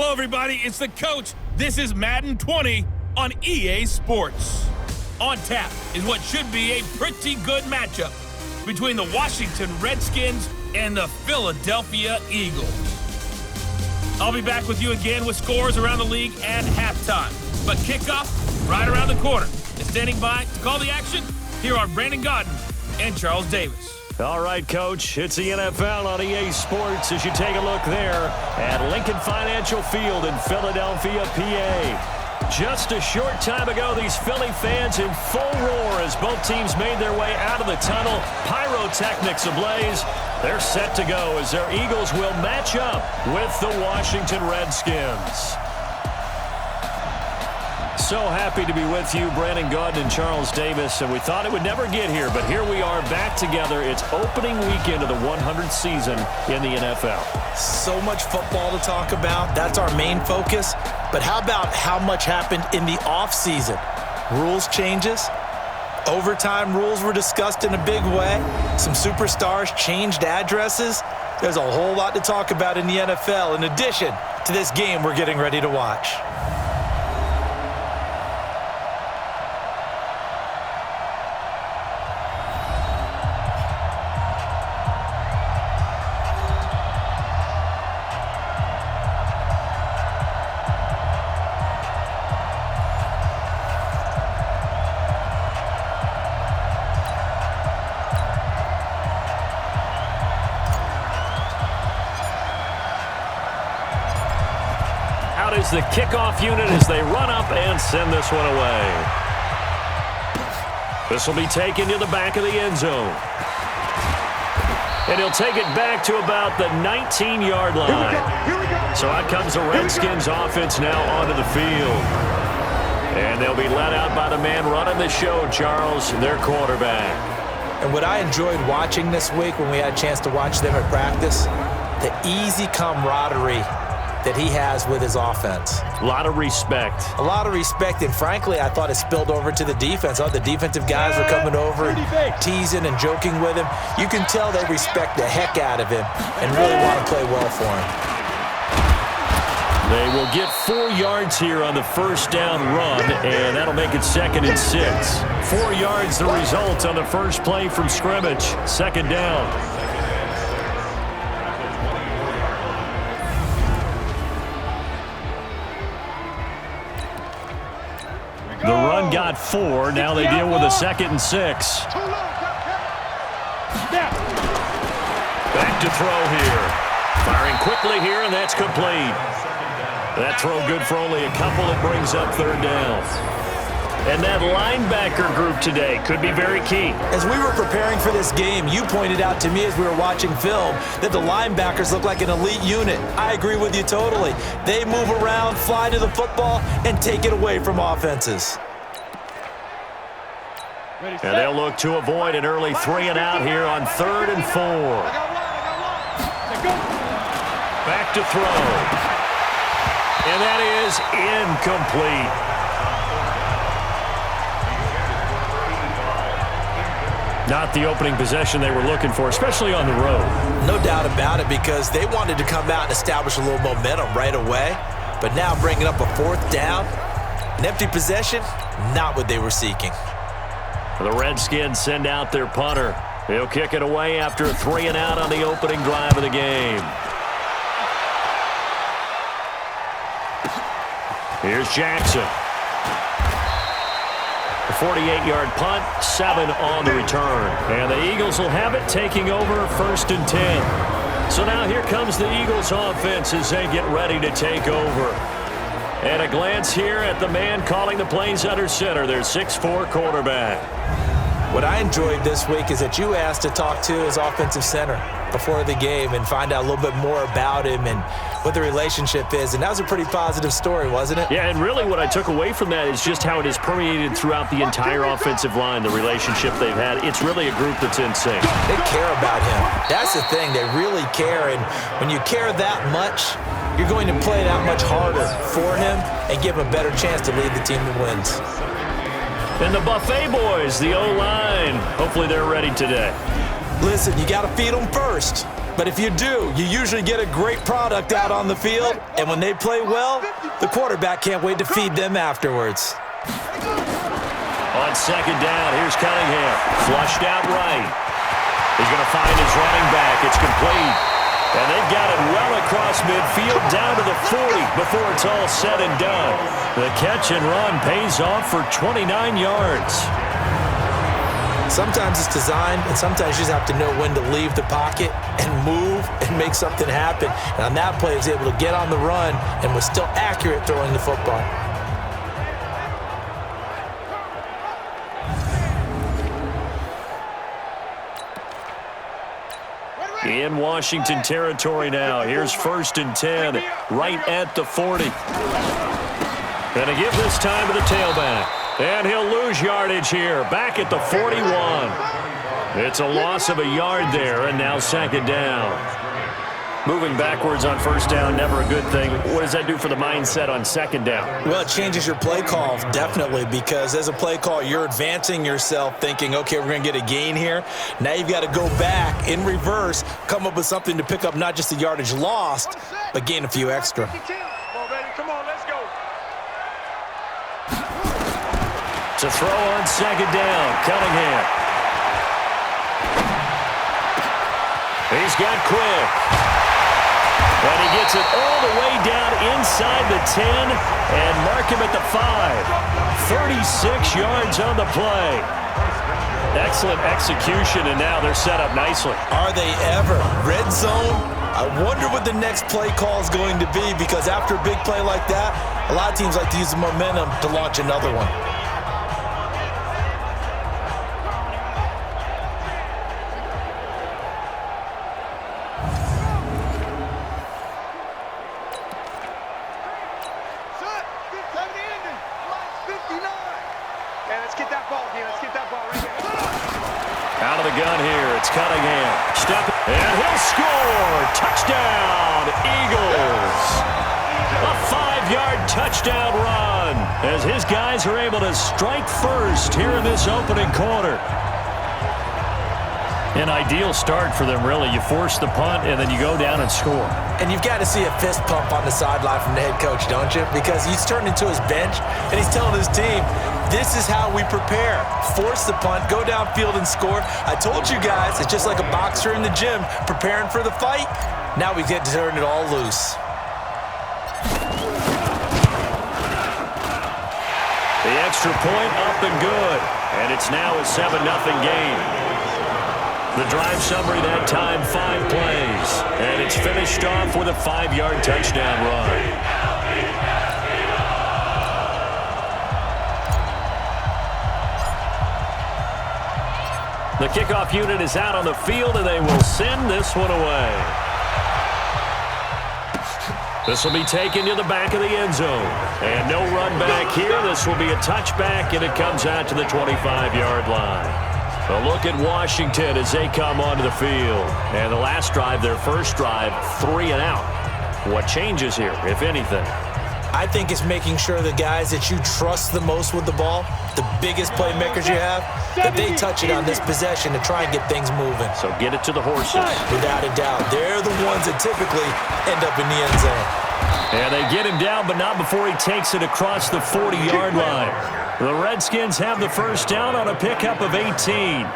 Hello, everybody. It's the coach. This is Madden 20 on EA Sports. On tap is what should be a pretty good matchup between the Washington Redskins and the Philadelphia Eagles. I'll be back with you again with scores around the league at halftime. But kickoff right around the corner. And standing by to call the action, here are Brandon Godden and Charles Davis. All right, Coach, it's the NFL on EA Sports as you take a look there at Lincoln Financial Field in Philadelphia, PA. Just a short time ago, these Philly fans in full roar as both teams made their way out of the tunnel. Pyrotechnics ablaze. They're set to go as their Eagles will match up with the Washington Redskins. So happy to be with you, Brandon Godden and Charles Davis, and we thought it would never get here, but here we are back together. It's opening weekend of the 100th season in the NFL. So much football to talk about. That's our main focus. But how about how much happened in the offseason? Rules changes. Overtime rules were discussed in a big way. Some superstars changed addresses. There's a whole lot to talk about in the NFL in addition to this game we're getting ready to watch. Is the kickoff unit as they run up and send this one away. This will be taken to the back of the end zone. And he'll take it back to about the 19-yard line. So out comes the Redskins offense now onto the field. And they'll be let out by the man running the show, Charles, their quarterback. And what I enjoyed watching this week when we had a chance to watch them at practice, the easy camaraderie that he has with his offense. A lot of respect. A lot of respect, and frankly, I thought it spilled over to the defense. All the defensive guys were coming over and teasing and joking with him. You can tell they respect the heck out of him and really want to play well for him. They will get 4 yards here on the first down run, and that'll make it 2nd and 6. 4 yards the result on the first play from scrimmage. 2nd down. The run got 4. Now they deal with a 2nd and 6. Back to throw here. Firing quickly here, and that's complete. That throw good for only a couple. It brings up 3rd down. And that linebacker group today could be very key. As we were preparing for this game, you pointed out to me as we were watching film that the linebackers look like an elite unit. I agree with you totally. They move around, fly to the football, and take it away from offenses. And they'll look to avoid an early 3 and out here on 3rd and 4. Back to throw. And that is incomplete. Not the opening possession they were looking for, especially on the road. No doubt about it, because they wanted to come out and establish a little momentum right away. But now bringing up a 4th down, an empty possession, not what they were seeking. The Redskins send out their punter. He'll kick it away after a 3 and out on the opening drive of the game. Here's Jackson. A 48-yard punt, 7 on the return. And the Eagles will have it, taking over 1st and 10. So now here comes the Eagles offense as they get ready to take over. And a glance here at the man calling the plays under center, their 6'4" quarterback. What I enjoyed this week is that you asked to talk to his offensive center before the game and find out a little bit more about him and what the relationship is. And that was a pretty positive story, wasn't it? Yeah, and really what I took away from that is just how it is permeated throughout the entire offensive line, the relationship they've had. It's really a group that's in sync. They care about him. That's the thing. They really care. And when you care that much, you're going to play that much harder for him and give him a better chance to lead the team that wins. And the Buffet boys, the O-line, hopefully they're ready today. Listen, you got to feed them first. But if you do, you usually get a great product out on the field. And when they play well, the quarterback can't wait to feed them afterwards. On second down, here's Cunningham. Flushed out right. He's going to find his running back. It's complete. And they've got it well across midfield down to the 40 before it's all said and done. The catch and run pays off for 29 yards. Sometimes it's designed, and sometimes you just have to know when to leave the pocket and move and make something happen. And on that play, he was able to get on the run and was still accurate throwing the football. In Washington territory now. Here's 1st and 10, right at the 40. Gonna give this time to the tailback. And he'll lose yardage here, back at the 41. It's a loss of a yard there, and now second down. Moving backwards on first down, never a good thing. What does that do for the mindset on second down? Well, it changes your play call, definitely, because as a play call, you're advancing yourself thinking, okay, we're going to get a gain here. Now you've got to go back in reverse, come up with something to pick up not just the yardage lost, but gain a few extra. Come on, let's go. To throw on second down, Cunningham. He's got quick. And he gets it all the way down inside the 10 and mark him at the 5. 36 yards on the play. Excellent execution, and now they're set up nicely. Are they ever? Red zone? I wonder what the next play call is going to be, because after a big play like that, a lot of teams like to use the momentum to launch another one. Out of the gun here, it's Cunningham. And he'll score! Touchdown, Eagles! A 5-yard touchdown run as his guys are able to strike first here in this opening quarter. An ideal start for them, really. You force the punt, and then you go down and score. And you've got to see a fist pump on the sideline from the head coach, don't you? Because he's turned into his bench, and he's telling his team, this is how we prepare. Force the punt, go downfield and score. I told you guys, it's just like a boxer in the gym preparing for the fight. Now we get to turn it all loose. The extra point up and good. And it's now a 7-0 game. The drive summary that time, 5 plays. And it's finished off with a 5-yard touchdown run. The kickoff unit is out on the field, and they will send this one away. This will be taken to the back of the end zone. And no run back here. This will be a touchback, and it comes out to the 25-yard line. A look at Washington as they come onto the field. And the last drive, their first drive, 3 and out. What changes here, if anything? I think it's making sure the guys that you trust the most with the ball, the biggest playmakers you have, that they touch it on this possession to try and get things moving. So get it to the horses. Without a doubt. They're the ones that typically end up in the end zone. And they get him down, but not before he takes it across the 40-yard line. The Redskins have the first down on a pickup of 18.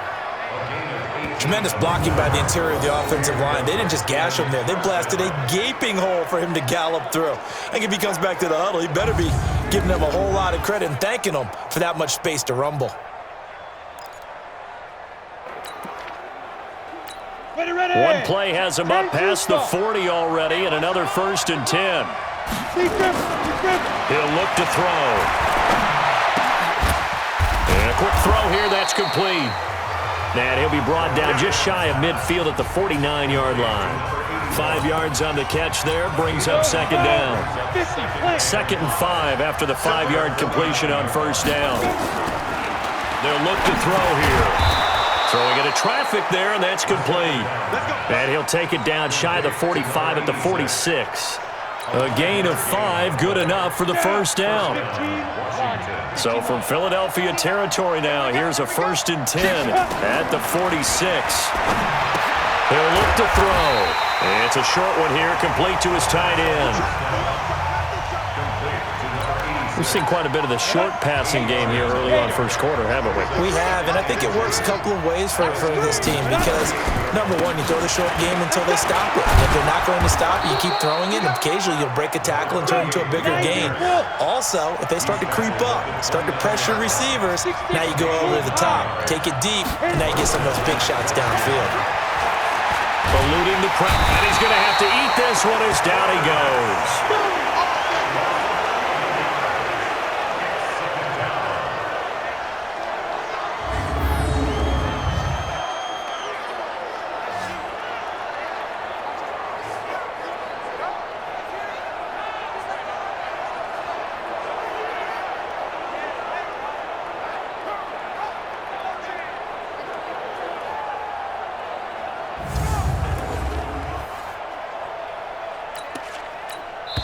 Tremendous blocking by the interior of the offensive line. They didn't just gash him there. They blasted a gaping hole for him to gallop through. I think if he comes back to the huddle, he better be giving them a whole lot of credit and thanking them for that much space to rumble. One play has him up past the 40 already, and another 1st and 10. He'll look to throw. And a quick throw here, that's complete. And he'll be brought down just shy of midfield at the 49-yard line. 5 yards on the catch there, brings up second down. 2nd and 5 after the 5-yard completion on first down. They'll look to throw here. Throwing into traffic there, and that's complete. And he'll take it down shy of the 45 at the 46. A gain of 5, good enough for the first down. So from Philadelphia territory now, here's a 1st and 10 at the 46. He'll look to throw. It's a short one here, complete to his tight end. We've seen quite a bit of the short passing game here early on first quarter, haven't we? We have, and I think it works a couple of ways for this team because, number one, you throw the short game until they stop it. And if they're not going to stop it, you keep throwing it, and occasionally you'll break a tackle and turn into a bigger gain. Also, if they start to creep up, start to pressure receivers, now you go over the top, take it deep, and now you get some of those big shots downfield. Eluding the press, and he's going to have to eat this one as down he goes.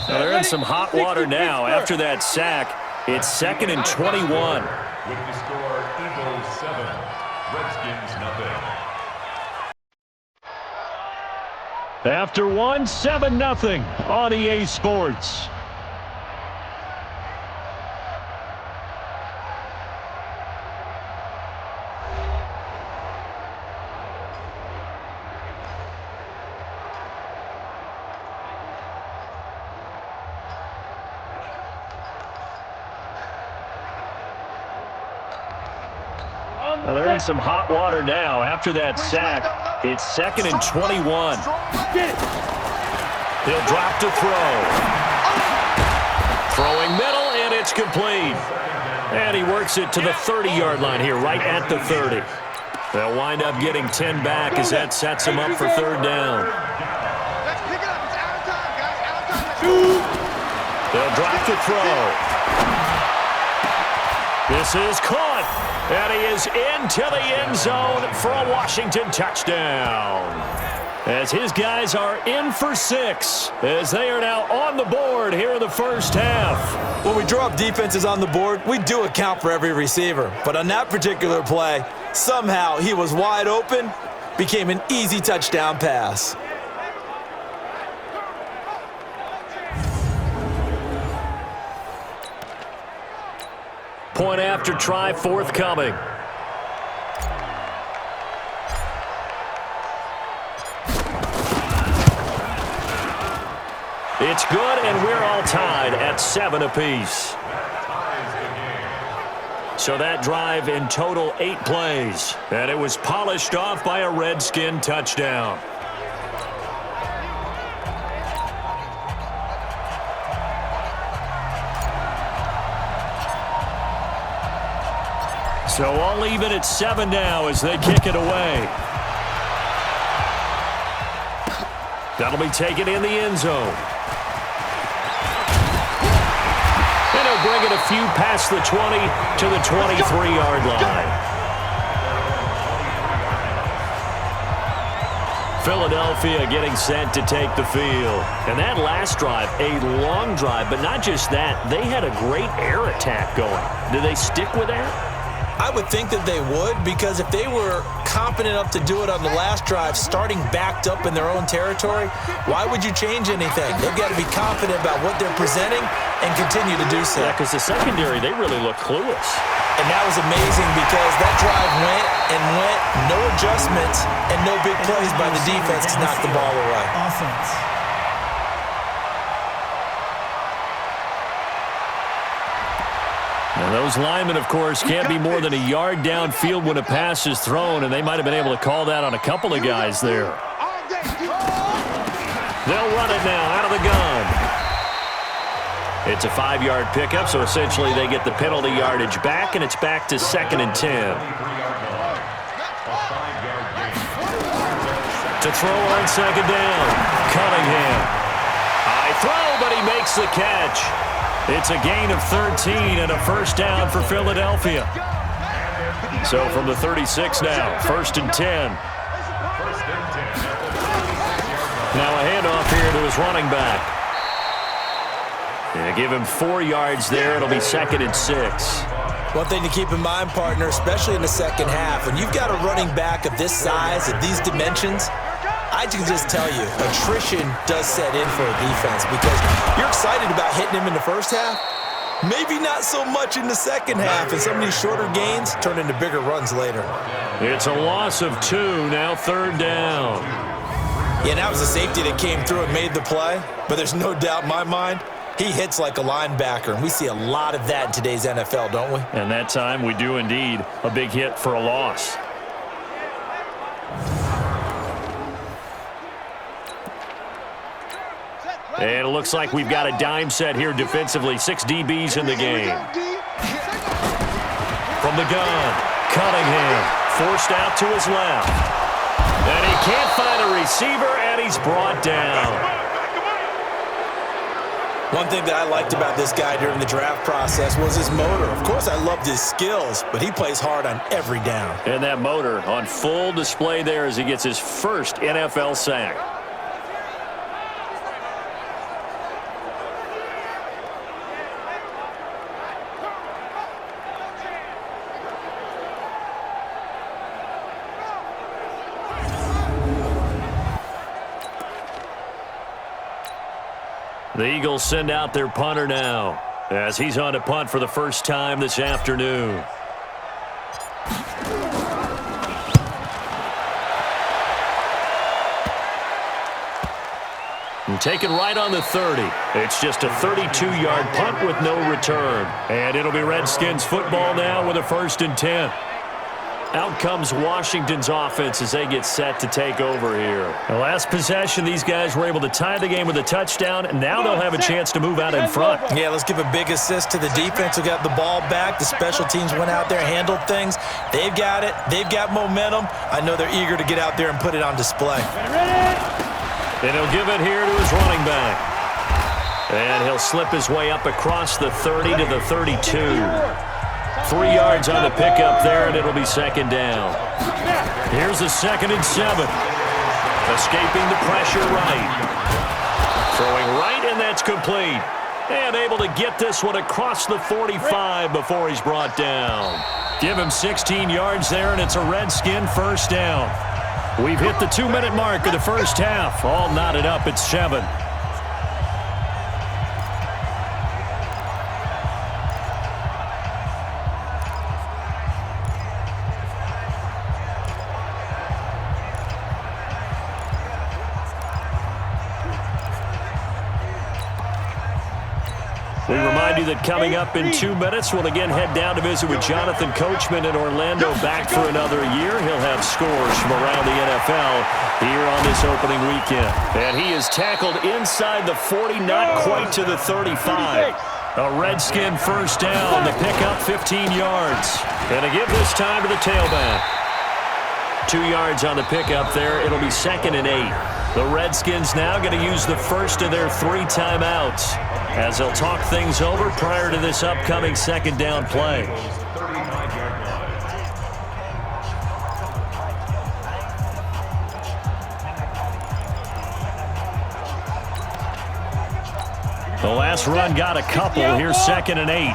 They're in some hot water now after that sack. It's 2nd and 21. With the score, Eagles 7, Redskins nothing. After 1, 7-0 on EA Sports. Well, they're in some hot water now after that sack. It's 2nd and 21. He'll drop to throw. Throwing middle, and it's complete. And he works it to the 30-yard line here, right at the 30. They'll wind up getting 10 back as that sets him up for 3rd down. Let's pick it up. It's out of time, guys. Out of time. They'll drop to throw. This is caught, and he is into the end zone for a Washington touchdown. As his guys are in for 6, as they are now on the board here in the first half. When we draw up defenses on the board, we do account for every receiver. But on that particular play, somehow he was wide open, became an easy touchdown pass. Point after try forthcoming. It's good, and we're all tied at 7 apiece. So that drive in total 8 plays, and it was polished off by a Redskin touchdown. So all even at 7 now as they kick it away. That'll be taken in the end zone. And he'll bring it a few past the 20 to the 23-yard line. Philadelphia getting set to take the field. And that last drive, a long drive, but not just that. They had a great air attack going. Do they stick with that? I would think that they would, because if they were confident enough to do it on the last drive, starting backed up in their own territory, why would you change anything? They've got to be confident about what they're presenting and continue to do so. Yeah, because the secondary, they really look clueless. And that was amazing because that drive went and went, no adjustments, and no big plays by the defense to knock the ball away. Offense. And those linemen, of course, can't be more than a yard downfield when a pass is thrown, and they might have been able to call that on a couple of guys there. They'll run it now out of the gun. It's a 5-yard pickup, so essentially they get the penalty yardage back, and it's back to 2nd and 10. To throw on 2nd down, Cunningham. High throw, but he makes the catch. It's a gain of 13 and a first down for Philadelphia. So from the 36 now, 1st and 10. Now a handoff here to his running back. Yeah, give him 4 yards there. It'll be 2nd and 6. One thing to keep in mind, partner, especially in the second half, when you've got a running back of this size, of these dimensions, I can just tell you, attrition does set in for a defense because you're excited about hitting him in the first half. Maybe not so much in the second half, and some of these shorter gains turn into bigger runs later. It's a loss of 2, now 3rd down. Yeah, that was a safety that came through and made the play, but there's no doubt in my mind, he hits like a linebacker, and we see a lot of that in today's NFL, don't we? And that time we do indeed a big hit for a loss. And it looks like we've got a dime set here defensively. 6 DBs in the game. From the gun, Cunningham forced out to his left. And he can't find a receiver, and he's brought down. One thing that I liked about this guy during the draft process was his motor. Of course, I loved his skills, but he plays hard on every down. And that motor on full display there as he gets his first NFL sack. The Eagles send out their punter now as he's on to punt for the first time this afternoon. And taken right on the 30. It's just a 32-yard punt with no return. And it'll be Redskins football now with a 1st and 10. Out comes Washington's offense as they get set to take over here. The last possession, these guys were able to tie the game with a touchdown, and now they'll have a chance to move out in front. Yeah, let's give a big assist to the defense who got the ball back. The special teams went out there, handled things. They've got it. They've got momentum. I know they're eager to get out there and put it on display. And he'll give it here to his running back. And he'll slip his way up across the 30 to the 32. 3 yards on the pickup there, and it'll be 2nd down. Here's a 2nd and 7. Escaping the pressure right. Throwing right, and that's complete. And able to get this one across the 45 before he's brought down. Give him 16 yards there, and it's a Redskin 1st down. We've hit the 2-minute mark of the first half. All knotted up at 7. We remind you that coming up in 2 minutes, we'll again head down to visit with Jonathan Coachman in Orlando, back for another year. He'll have scores from around the NFL here on this opening weekend. And he is tackled inside the 40, not quite to the 35. A Redskin 1st down. The pickup 15 yards. And to give this time to the tailback. 2 yards on the pickup there. It'll be 2nd and 8. The Redskins now going to use the first of their 3 timeouts as they'll talk things over prior to this upcoming 2nd down play. The last run got a couple. Here's 2nd and 8.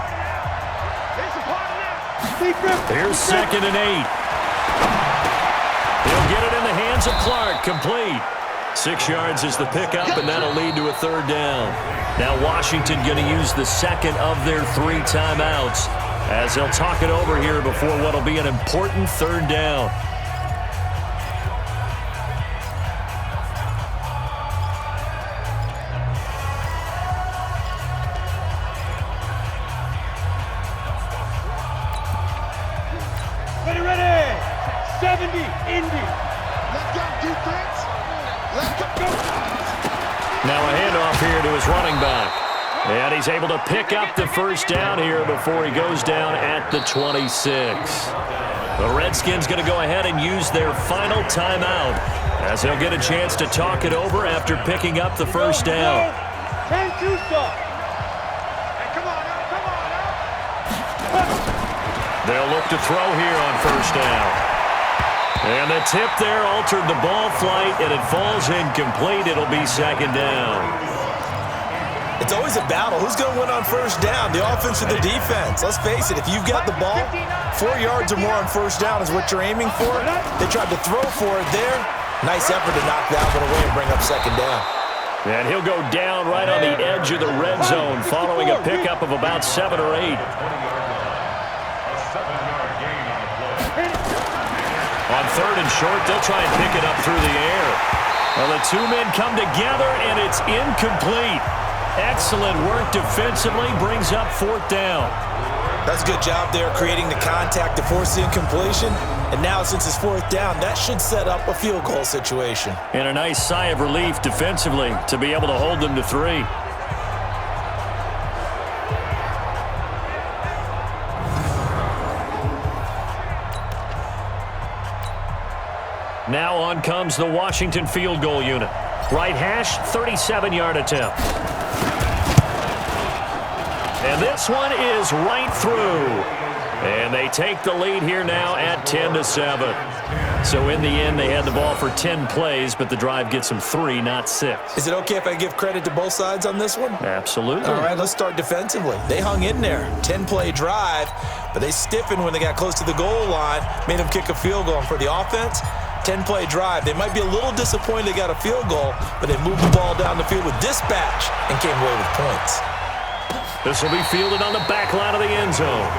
Here's 2nd and 8. He'll get it in the hands of Clark. Complete. 6 yards is the pickup, and that'll lead to a 3rd down. Now Washington going to use the 2nd of their 3 timeouts as they'll talk it over here before what'll be an important 3rd down. Ready! 70, Indy. Let's go, defense. Let's go. Now a handoff here to his running back. And he's able to pick up the 1st down here before he goes down at the 26. The Redskins going to go ahead and use their final timeout as they'll get a chance to talk it over after picking up the 1st down. 10-2 stop. They'll look to throw here on 1st down. And the tip there altered the ball flight, and it falls incomplete. It'll be 2nd down. It's always a battle. Who's going to win on first down, the offense or the defense? Let's face it, if you've got the ball, 4 yards or more on first down is what you're aiming for. They tried to throw for it there. Nice effort to knock that one away and bring up second down. And he'll go down right on the edge of the red zone following a pickup of about 7 or 8. On third and short, they'll try and pick it up through the air. Well, the two men come together, and it's incomplete. Excellent work defensively, brings up fourth down. That's a good job there creating the contact to force the incompletion. And now since it's fourth down, that should set up a field goal situation. And a nice sigh of relief defensively to be able to hold them to 3. Now on comes the Washington field goal unit. Right hash, 37-yard attempt. And this one is right through. And they take the lead here now at 10-7. So in the end, they had the ball for 10 plays, but the drive gets them 3, not 6. Is it okay if I give credit to both sides on this one? Absolutely. All right, let's start defensively. They hung in there. 10-play drive, but they stiffened when they got close to the goal line, made them kick a field goal. And for the offense, 10-play drive. They might be a little disappointed they got a field goal, but they moved the ball down the field with dispatch and came away with points. This will be fielded on the back line of the end zone.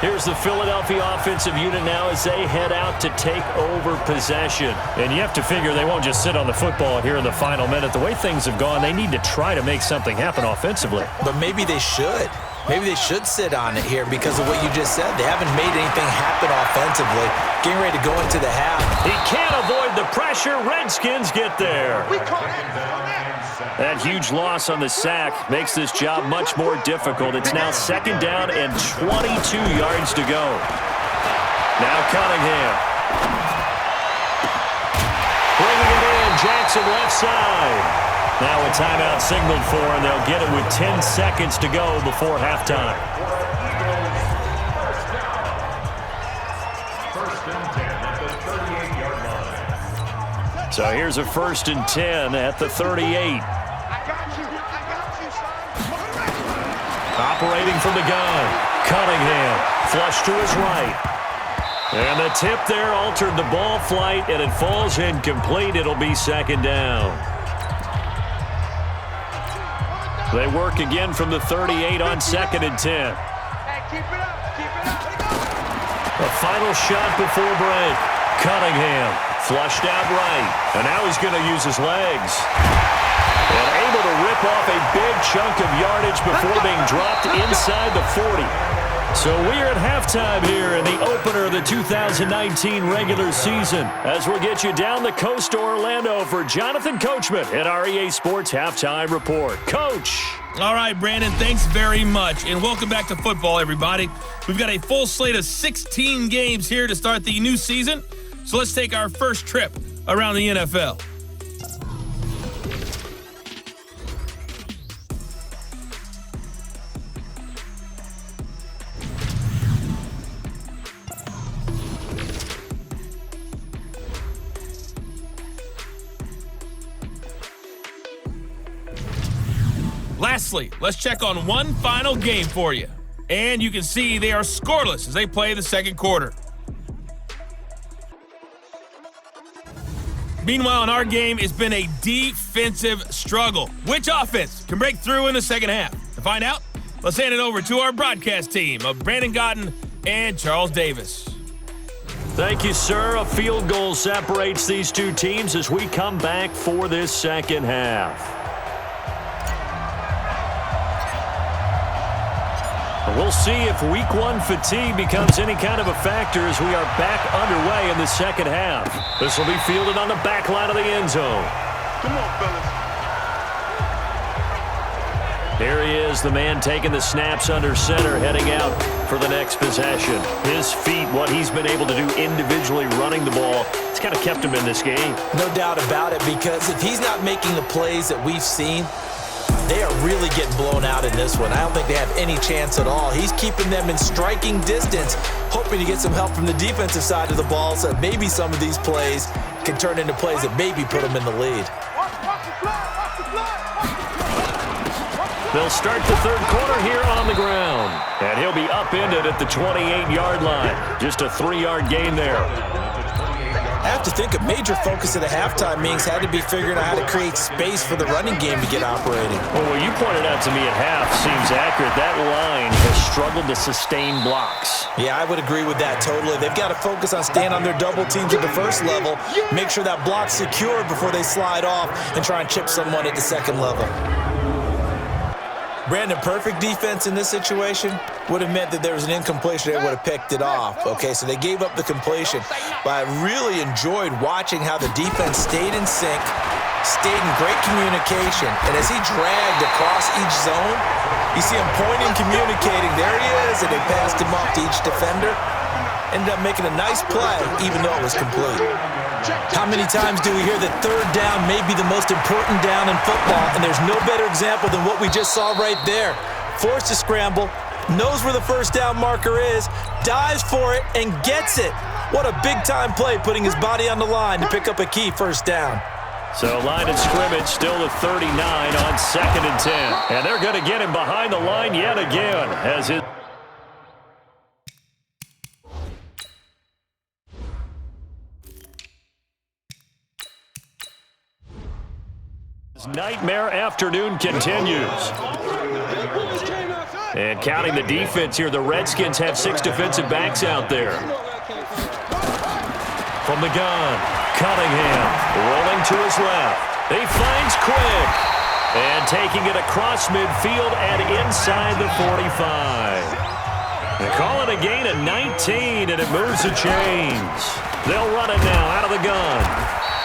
Here's the Philadelphia offensive unit now as they head out to take over possession. And you have to figure they won't just sit on the football here in the final minute. The way things have gone, they need to try to make something happen offensively. But maybe they should. Maybe they should sit on it here because of what you just said. They haven't made anything happen offensively. Getting ready to go into the half. He can't avoid the pressure. Redskins get there. That huge loss on the sack makes this job much more difficult. It's now second down and 22 yards to go. Now Cunningham. Bringing it in. Jackson left side. Now a timeout signaled for, and they'll get it with 10 seconds to go before halftime. So here's a 1st and 10 at the 38. Operating from the gun. Cunningham flush to his right. And the tip there altered the ball flight, and it falls incomplete. It'll be second down. They work again from the 38 on 2nd and 10. A final shot before break. Cunningham flushed out right. And now he's going to use his legs. And able to rip off a big chunk of yardage before being dropped inside the 40. So we're at halftime here in the opener of the 2019 regular season as we'll get you down the coast to Orlando for Jonathan Coachman at our EA Sports Halftime Report. Coach. All right, Brandon, thanks very much. And welcome back to football, everybody. We've got a full slate of 16 games here to start the new season. So let's take our first trip around the NFL. Lastly, let's check on one final game for you. And you can see they are scoreless as they play the second quarter. Meanwhile, in our game, it's been a defensive struggle. Which offense can break through in the second half? To find out, let's hand it over to our broadcast team of Brandon Gotten and Charles Davis. Thank you, sir. A field goal separates these two teams as we come back for this second half. We'll see if week one fatigue becomes any kind of a factor as we are back underway in the second half. This will be fielded on the back line of the end zone. Come on, fellas. Here he is, the man taking the snaps under center, heading out for the next possession. His feet, what he's been able to do individually running the ball, it's kind of kept him in this game. No doubt about it, because if he's not making the plays that we've seen, they are really getting blown out in this one. I don't think they have any chance at all. He's keeping them in striking distance, hoping to get some help from the defensive side of the ball so that maybe some of these plays can turn into plays that maybe put them in the lead. They'll start the third quarter here on the ground. And he'll be upended at the 28-yard line. Just a 3-yard gain there. I have to think a major focus of the halftime meetings had to be figuring out how to create space for the running game to get operating. Well, what you pointed out to me at half seems accurate. That line has struggled to sustain blocks. Yeah, I would agree with that totally. They've got to focus on staying on their double teams at the first level, make sure that block's secured before they slide off and try and chip someone at the second level. Brandon, perfect defense in this situation would have meant that there was an incompletion. They would have picked it off. Okay, so they gave up the completion. But I really enjoyed watching how the defense stayed in sync, stayed in great communication. And as he dragged across each zone, you see him pointing, communicating. There he is, and they passed him off to each defender. Ended up making a nice play, even though it was complete. How many times do we hear that third down may be the most important down in football, and there's no better example than what we just saw right there. Forced to scramble, knows where the first down marker is, dives for it, and gets it. What a big-time play, putting his body on the line to pick up a key first down. So line of scrimmage still at 39 on 2nd and 10. And they're going to get him behind the line yet again as it... Nightmare afternoon continues. And counting the defense here, the Redskins have 6 defensive backs out there. From the gun, Cunningham rolling to his left. He finds Quick. And taking it across midfield and inside the 45. They call it a gain of 19, and it moves the chains. They'll run it now out of the gun.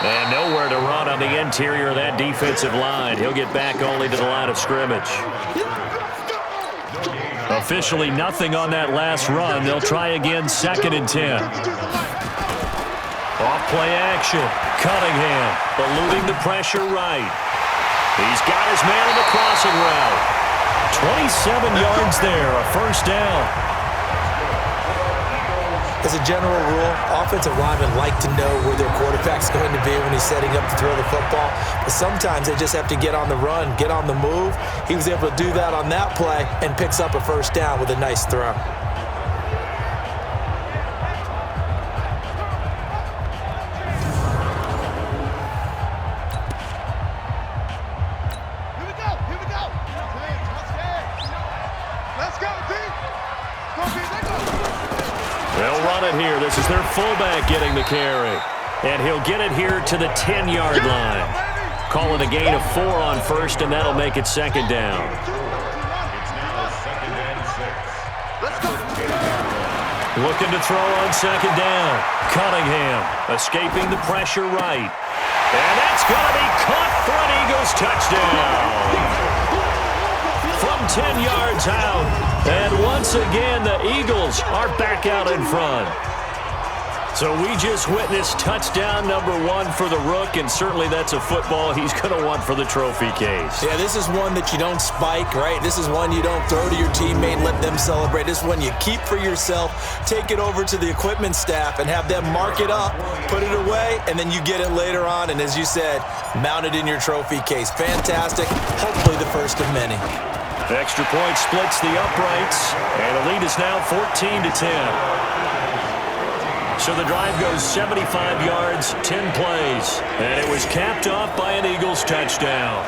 And nowhere to run on the interior of that defensive line. He'll get back only to the line of scrimmage. Officially nothing on that last run. They'll try again 2nd and 10. Off play action. Cunningham eluding the pressure right. He's got his man on the crossing route. 27 yards there, a first down. As a general rule, offensive linemen like to know where their quarterback's going to be when he's setting up to throw the football. But sometimes they just have to get on the run, get on the move. He was able to do that on that play and picks up a first down with a nice throw. Here. This is their fullback getting the carry. And he'll get it here to the 10-yard line. Call it a gain of 4 on first, and that'll make it 2nd down. It's now 2nd and 6. Looking to throw on 2nd down. Cunningham escaping the pressure right. And that's going to be caught for an Eagles touchdown. From 10 yards out. And once again, the Eagles are back out in front. So we just witnessed touchdown number 1 for the Rook, and certainly that's a football he's going to want for the trophy case. Yeah, this is one that you don't spike, right? This is one you don't throw to your teammate and let them celebrate. This is one you keep for yourself, take it over to the equipment staff, and have them mark it up, put it away, and then you get it later on, and as you said, mount it in your trophy case. Fantastic. Hopefully the first of many. Extra point splits the uprights, and the lead is now 14-10. So the drive goes 75 yards, 10 plays, and it was capped off by an Eagles touchdown.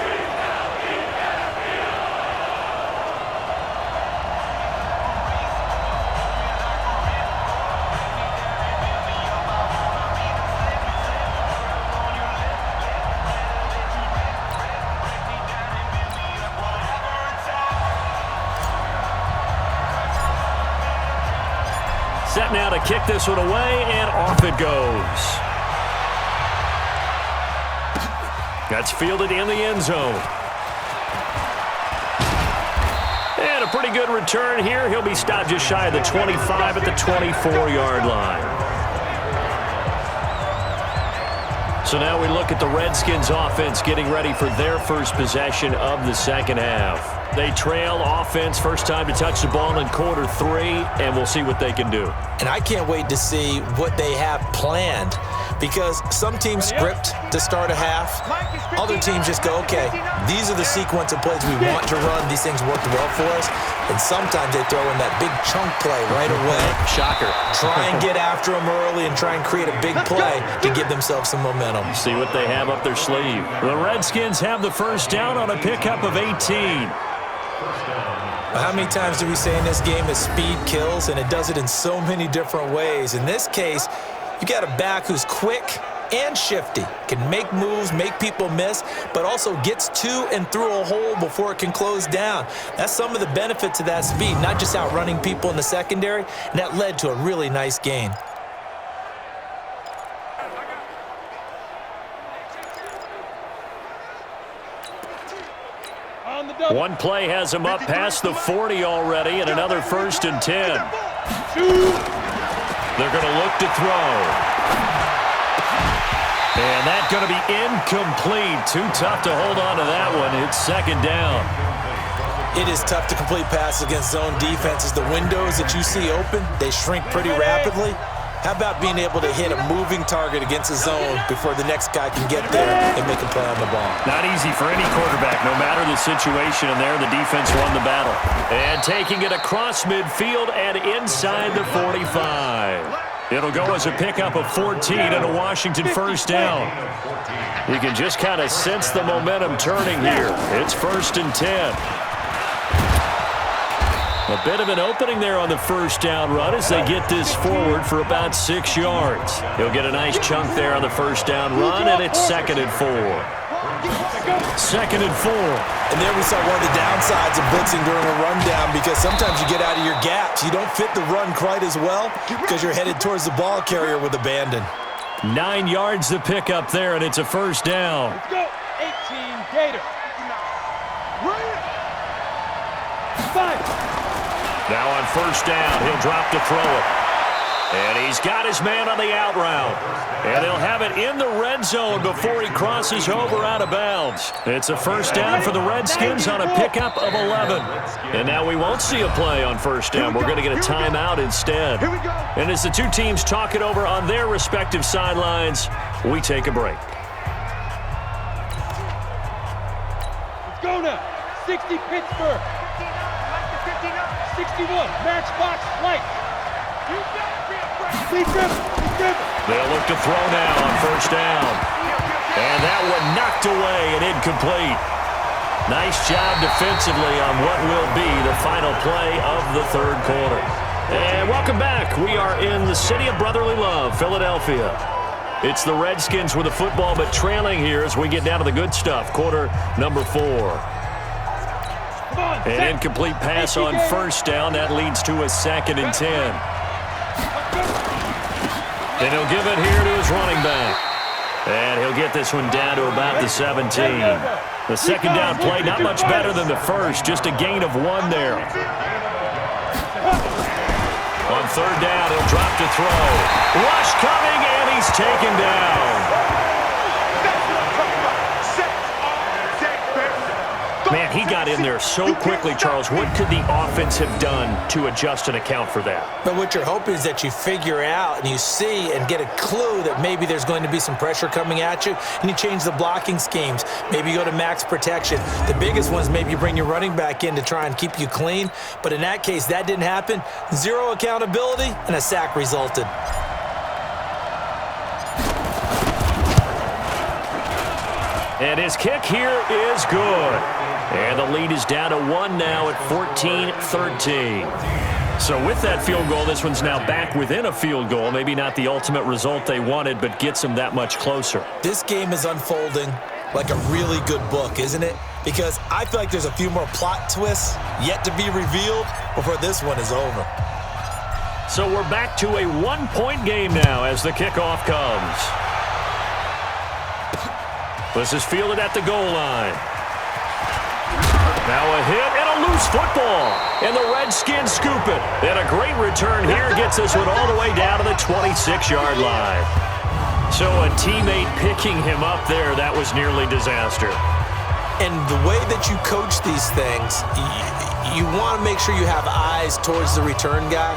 Set now to kick this one away, and off it goes. That's fielded in the end zone. And a pretty good return here. He'll be stopped just shy of the 25 at the 24-yard line. So now we look at the Redskins offense getting ready for their first possession of the second half. They trail offense first time to touch the ball in quarter 3, and we'll see what they can do. And I can't wait to see what they have planned, because some teams script to start a half. Other teams just go, okay, these are the sequence of plays we want to run. These things worked well for us. And sometimes they throw in that big chunk play right away. Shocker. Try and get after them early and try and create a big play to give themselves some momentum. See what they have up their sleeve. The Redskins have the first down on a pickup of 18. How many times do we say in this game that speed kills, and it does it in so many different ways? In this case, you got a back who's quick and shifty, can make moves, make people miss, but also gets to and through a hole before it can close down. That's some of the benefits of that speed, not just outrunning people in the secondary, and that led to a really nice gain. One play has him up past the 40 already, and another 1st and 10. They're going to look to throw. And that's going to be incomplete. Too tough to hold on to that one. It's 2nd down. It is tough to complete passes against zone defenses. The windows that you see open, they shrink pretty rapidly. How about being able to hit a moving target against a zone before the next guy can get there and make a play on the ball? Not easy for any quarterback, no matter the situation, and there the defense won the battle. And taking it across midfield and inside the 45. It'll go as a pickup of 14 and a Washington first down. You can just kind of sense the momentum turning here. It's 1st and 10. A bit of an opening there on the first down run as they get this forward for about 6 yards. He'll get a nice chunk there on the first down run, and it's 2nd and 4. 2nd and 4. And there we saw one of the downsides of blitzing during a rundown, because sometimes you get out of your gaps. You don't fit the run quite as well because you're headed towards the ball carrier with abandon. 9 yards to pick up there, and it's a first down. Let's go. 18 Gator. 5. Now on first down, he'll drop to throw it. And he's got his man on the out route. And they'll have it in the red zone before he crosses over out of bounds. It's a first down for the Redskins on a pickup of 11. And now we won't see a play on first down. We're going to get a timeout instead. And as the two teams talk it over on their respective sidelines, we take a break. Let's go now. 60 Pittsburgh. 61, Matchbox Light. They'll look to throw now on first down. And that one knocked away and incomplete. Nice job defensively on what will be the final play of the 3rd quarter. And welcome back. We are in the city of brotherly love, Philadelphia. It's the Redskins with the football, but trailing here as we get down to the good stuff. Quarter number 4. An incomplete pass on first down. That leads to a 2nd and 10. And he'll give it here to his running back. And he'll get this one down to about the 17. The 2nd down play, not much better than the first. Just a gain of 1 there. On 3rd down, he'll drop to throw. Rush coming, and he's taken down. Man, he got in there so quickly, Charles. What could the offense have done to adjust and account for that? But what you're hoping is that you figure out and you see and get a clue that maybe there's going to be some pressure coming at you, and you change the blocking schemes. Maybe you go to max protection. The biggest one is maybe you bring your running back in to try and keep you clean. But in that case, that didn't happen. 0 accountability, and a sack resulted. And his kick here is good. And the lead is down to 1 now at 14-13. So with that field goal, this one's now back within a field goal. Maybe not the ultimate result they wanted, but gets them that much closer. This game is unfolding like a really good book, isn't it? Because I feel like there's a few more plot twists yet to be revealed before this one is over. So we're back to a 1-point game now as the kickoff comes. This is fielded at the goal line. Now a hit and a loose football. And the Redskins scoop it. And a great return here gets this one all the way down to the 26-yard line. So a teammate picking him up there, that was nearly disaster. And the way that you coach these things, you want to make sure you have eyes towards the return guy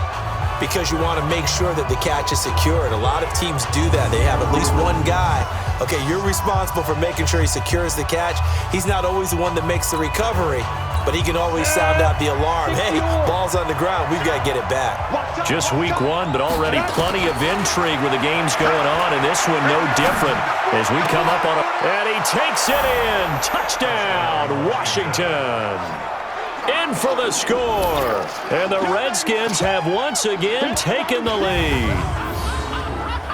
because you want to make sure that the catch is secured. A lot of teams do that. They have at least one guy. Okay, you're responsible for making sure he secures the catch. He's not always the one that makes the recovery, but he can always sound out the alarm. Hey, ball's on the ground. We've got to get it back. Just week one, but already plenty of intrigue with the games going on, and this one no different as we come up on and he takes it in. Touchdown, Washington. In for the score. And the Redskins have once again taken the lead.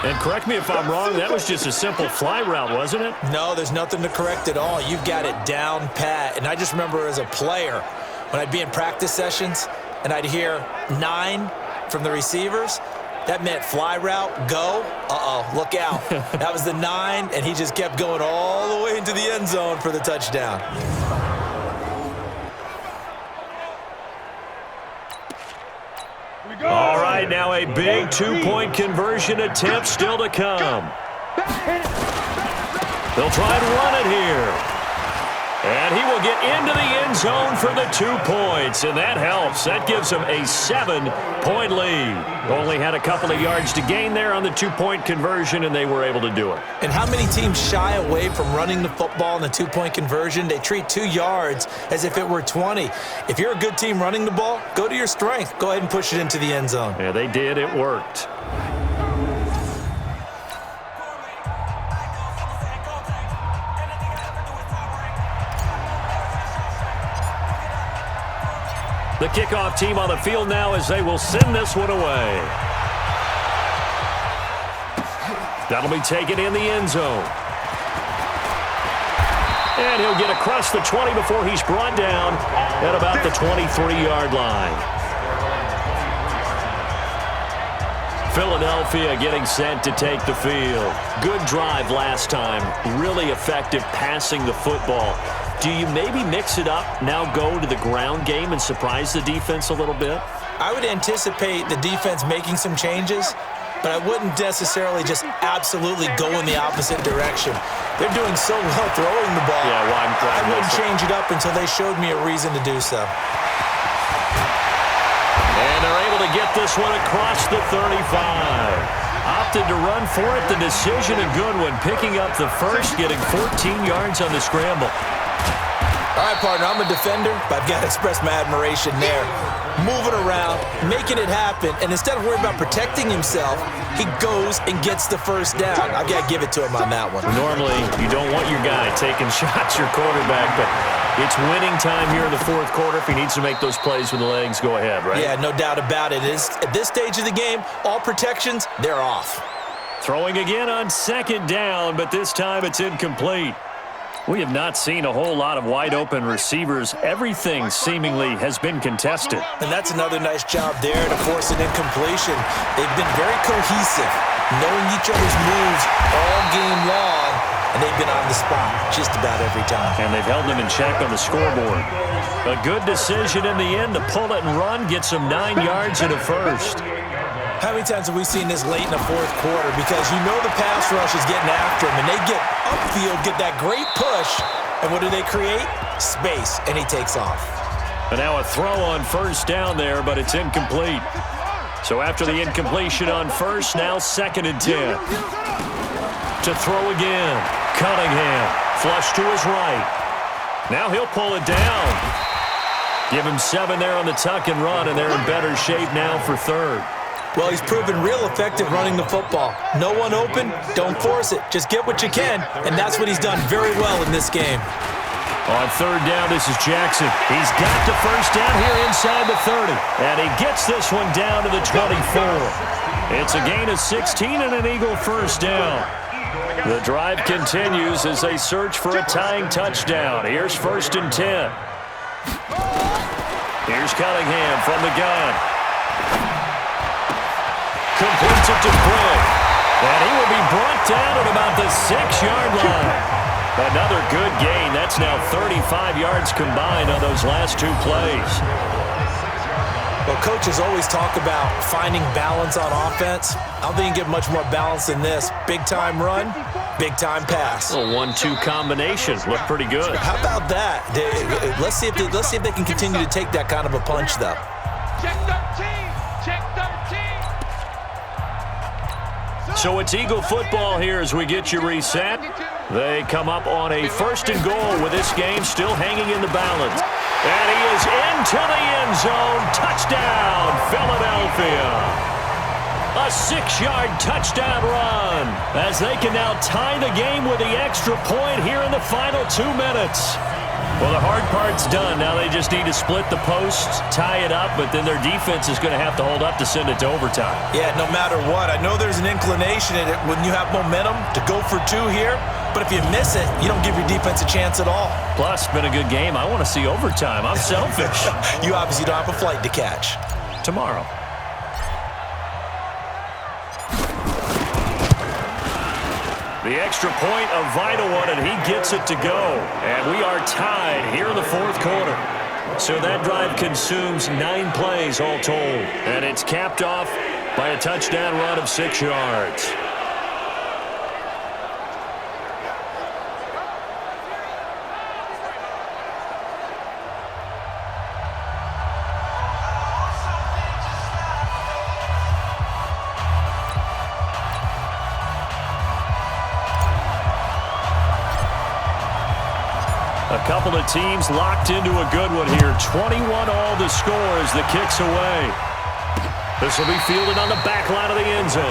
And correct me if I'm wrong, that was just a simple fly route, wasn't it? No, there's nothing to correct at all. You've got it down pat. And I just remember as a player, when I'd be in practice sessions and I'd hear 9 from the receivers, that meant fly route, go. Uh-oh, look out. That was the 9, and he just kept going all the way into the end zone for the touchdown. All right, now a big two-point conversion attempt still to come. They'll try and run it here. And he will get into the end zone for the 2 points, and that helps. That gives him a 7-point lead. Only had a couple of yards to gain there on the 2-point conversion, and they were able to do it. And how many teams shy away from running the football in the 2-point conversion? They treat 2 yards as if it were 20. If you're a good team running the ball, go to your strength. Go ahead and push it into the end zone. Yeah, they did. It worked. The kickoff team on the field now as they will send this one away. That'll be taken in the end zone. And he'll get across the 20 before he's brought down at about the 23-yard line. Philadelphia getting set to take the field. Good drive last time. Really effective passing the football. Do you maybe mix it up, now go to the ground game and surprise the defense a little bit? I would anticipate the defense making some changes, but I wouldn't necessarily just absolutely go in the opposite direction. They're doing so well throwing the ball. Yeah, well, I wouldn't change it up until they showed me a reason to do so. And they're able to get this one across the 35. Opted to run for it. The decision a good one, picking up the first, getting 14 yards on the scramble. All right, partner, I'm a defender, but I've got to express my admiration there. Moving around, making it happen, and instead of worrying about protecting himself, he goes and gets the first down. I've got to give it to him on that one. Normally, you don't want your guy taking shots, your quarterback, but it's winning time here in the fourth quarter. If he needs to make those plays with the legs, go ahead, right? Yeah, no doubt about it. At this stage of the game, all protections, they're off. Throwing again on second down, but this time it's incomplete. We have not seen a whole lot of wide-open receivers. Everything seemingly has been contested. And that's another nice job there to force an incompletion. They've been very cohesive, knowing each other's moves all game long, and they've been on the spot just about every time. And they've held them in check on the scoreboard. A good decision in the end to pull it and run, gets them 9 yards and a first. How many times have we seen this late in the fourth quarter? Because you know the pass rush is getting after him, and they get upfield, get that great push, and what do they create? Space, and he takes off. And now a throw on first down there, but it's incomplete. So after the incompletion on first, now 2nd and 10. To throw again, Cunningham, flush to his right. Now he'll pull it down. Give him 7 there on the tuck and run, and they're in better shape now for 3rd. Well, he's proven real effective running the football. No one open, don't force it. Just get what you can, and that's what he's done very well in this game. On 3rd down, this is Jackson. He's got the first down here inside the 30, and he gets this one down to the 24. It's a gain of 16 and an Eagle first down. The drive continues as they search for a tying touchdown. Here's 1st and 10. Here's Cunningham from the gun. Completes it to Quick. And he will be brought down at about the 6-yard line. Another good gain. That's now 35 yards combined on those last 2 plays. Well, coaches always talk about finding balance on offense. I don't think you can get much more balance than this. Big-time run, Big-time pass. A 1-2 combination. Looked pretty good. How about that? Let's see if they can continue to take that kind of a punch, though. Check 13. Check 13. So it's Eagle football here as we get you reset. They come up on a 1st and goal with this game still hanging in the balance. And he is into the end zone. Touchdown, Philadelphia. A 6-yard touchdown run as they can now tie the game with the extra point here in the final 2 minutes. Well, the hard part's done. Now they just need to split the posts, tie it up, but then their defense is going to have to hold up to send it to overtime. Yeah, no matter what. I know there's an inclination in it when you have momentum to go for 2 here, but if you miss it, you don't give your defense a chance at all. Plus, it's been a good game. I want to see overtime. I'm selfish. You obviously don't have a flight to catch. Tomorrow. The extra point, a vital one, and he gets it to go. And we are tied here in the 4th quarter. So that drive consumes 9 plays all told. And it's capped off by a touchdown run of 6 yards. A couple of teams locked into a good one here. 21 all the score as the kick's away. This will be fielded on the back line of the end zone.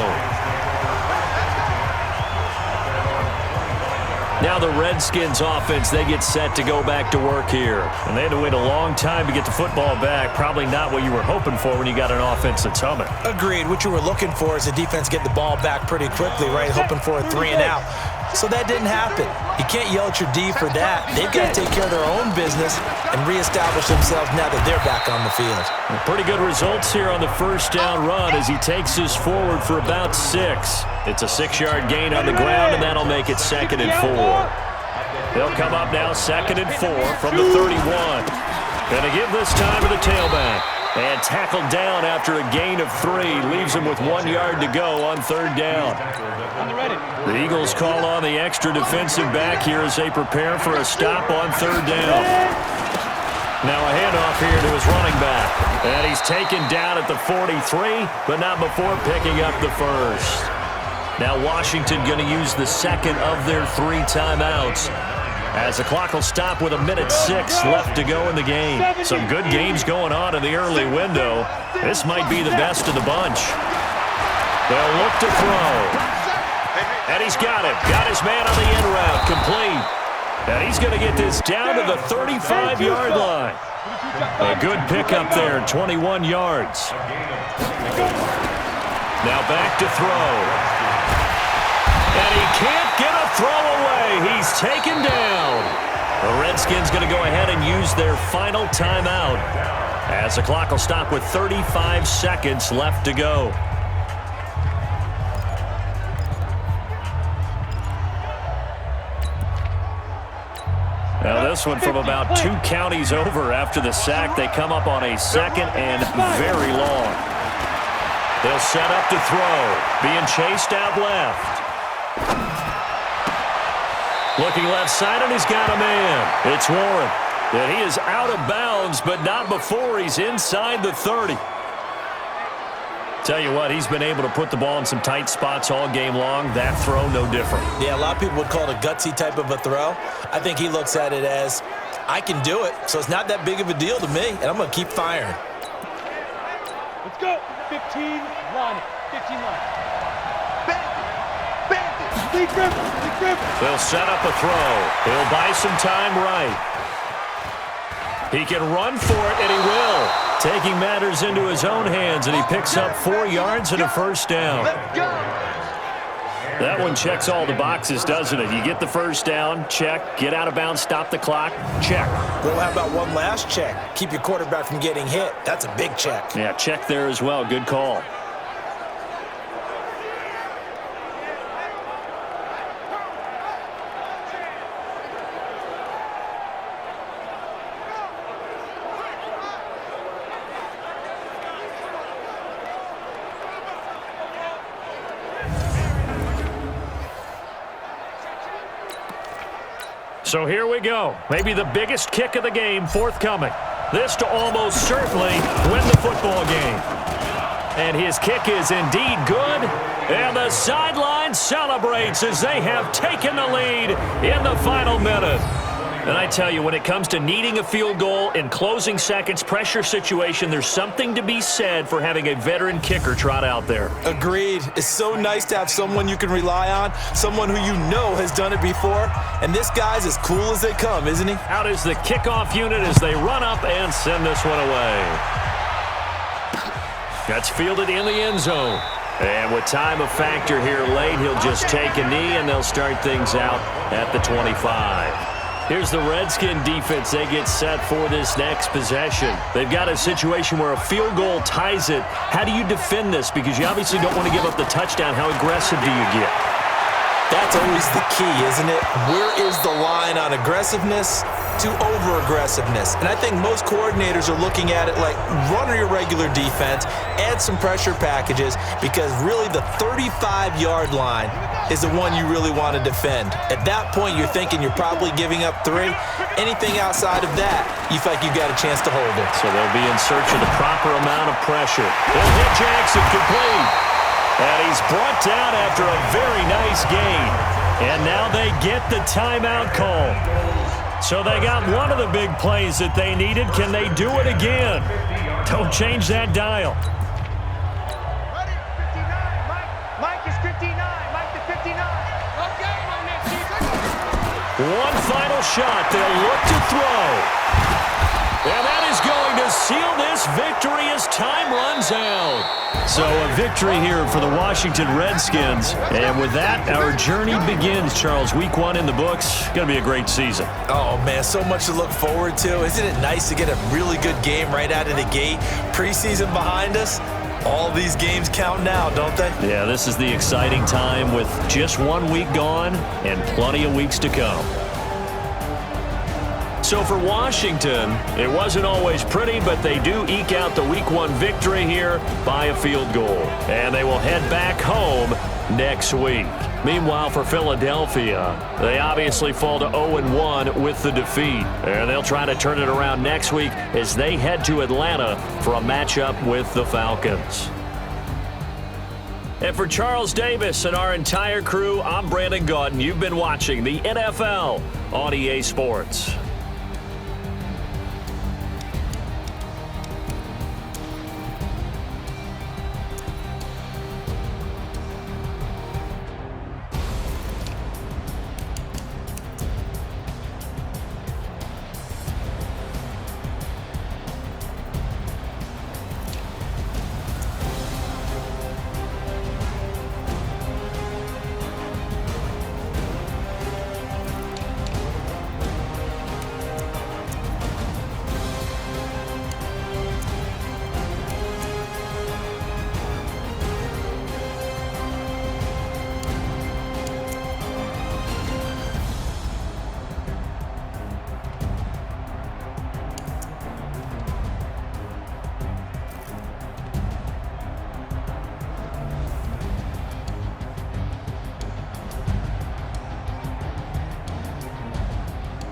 Now the Redskins offense, they get set to go back to work here. And they had to wait a long time to get the football back. Probably not what you were hoping for when you got an offense that's humming. Agreed. What you were looking for is the defense get the ball back pretty quickly, right? Hoping for a 3 and out. So that didn't happen. You can't yell at your D for that. They've got to take care of their own business and reestablish themselves now that they're back on the field. Well, pretty good results here on the 1st down run as he takes us forward for about 6. It's a 6-yard gain on the ground, and that'll make it 2nd and 4. They'll come up now 2nd and 4 from the 31. And to give this time to the tailback. And tackled down after a gain of 3. Leaves him with 1 yard to go on 3rd down. The Eagles call on the extra defensive back here as they prepare for a stop on 3rd down. Now a handoff here to his running back. And he's taken down at the 43, but not before picking up the 1st. Now Washington going to use the 2nd of their 3 timeouts. As the clock will stop with 1:06 left to go in the game. Some good games going on in the early window. This might be the best of the bunch. They'll look to throw. And he's got it. Got his man on the end route. Complete. And he's going to get this down to the 35-yard line. A good pickup there, 21 yards. Now back to throw. And he can't get a throw away. He's taken down. The Redskins going to go ahead and use their final timeout as the clock will stop with 35 seconds left to go. Now this one from about 2 counties over after the sack. They come up on a 2nd and very long. They'll set up to throw. Being chased out left. Looking left side, and he's got a man. It's Warren. And he is out of bounds, but not before he's inside the 30. Tell you what, he's been able to put the ball in some tight spots all game long. That throw, no different. Yeah, a lot of people would call it a gutsy type of a throw. I think he looks at it as, I can do it, so it's not that big of a deal to me, and I'm going to keep firing. Let's go. 15, run. 15, run. They'll set up a throw. He'll buy some time right. He can run for it, and he will. Taking matters into his own hands, and he picks up 4 yards and a 1st down. That one checks all the boxes, doesn't it? You get the 1st down, check. Get out of bounds, stop the clock, check. Well, how about one last check? Keep your quarterback from getting hit. That's a big check. Yeah, check there as well. Good call. So here we go. Maybe the biggest kick of the game forthcoming. This to almost certainly win the football game. And his kick is indeed good. And the sideline celebrates as they have taken the lead in the final minute. And I tell you, when it comes to needing a field goal in closing seconds, pressure situation, there's something to be said for having a veteran kicker trot out there. Agreed. It's so nice to have someone you can rely on, someone who you know has done it before. And this guy's as cool as they come, isn't he? Out is the kickoff unit as they run up and send this one away. That's fielded in the end zone. And with time a factor here late, he'll just take a knee and they'll start things out at the 25. Here's the Redskin defense. They get set for this next possession. They've got a situation where a field goal ties it. How do you defend this? Because you obviously don't want to give up the touchdown. How aggressive do you get? That's always the key, isn't it? Where is the line on aggressiveness to over-aggressiveness? And I think most coordinators are looking at it like run your regular defense, add some pressure packages, because really the 35-yard line is the one you really want to defend. At that point, you're thinking you're probably giving up 3. Anything outside of that, you feel like you've got a chance to hold it. So they'll be in search of the proper amount of pressure. They'll hit Jackson complete. And he's brought down after a very nice gain. And now they get the timeout call. So they got one of the big plays that they needed. Can they do it again? Don't change that dial. Ready? 59. Mike is 59. Mike to 59. Okay, on that season. One final shot. They'll look to throw. And that is going to seal this victory as time runs out. So a victory here for the Washington Redskins. And with that, our journey begins, Charles. Week 1 in the books. Going to be a great season. Oh, man, so much to look forward to. Isn't it nice to get a really good game right out of the gate? Preseason behind us. All these games count now, don't they? Yeah, this is the exciting time with just 1 week gone and plenty of weeks to come. So for Washington, it wasn't always pretty, but they do eke out the Week 1 victory here by a field goal. And they will head back home next week. Meanwhile, for Philadelphia, they obviously fall to 0-1 with the defeat. And they'll try to turn it around next week as they head to Atlanta for a matchup with the Falcons. And for Charles Davis and our entire crew, I'm Brandon Gaudin. You've been watching the NFL on EA Sports.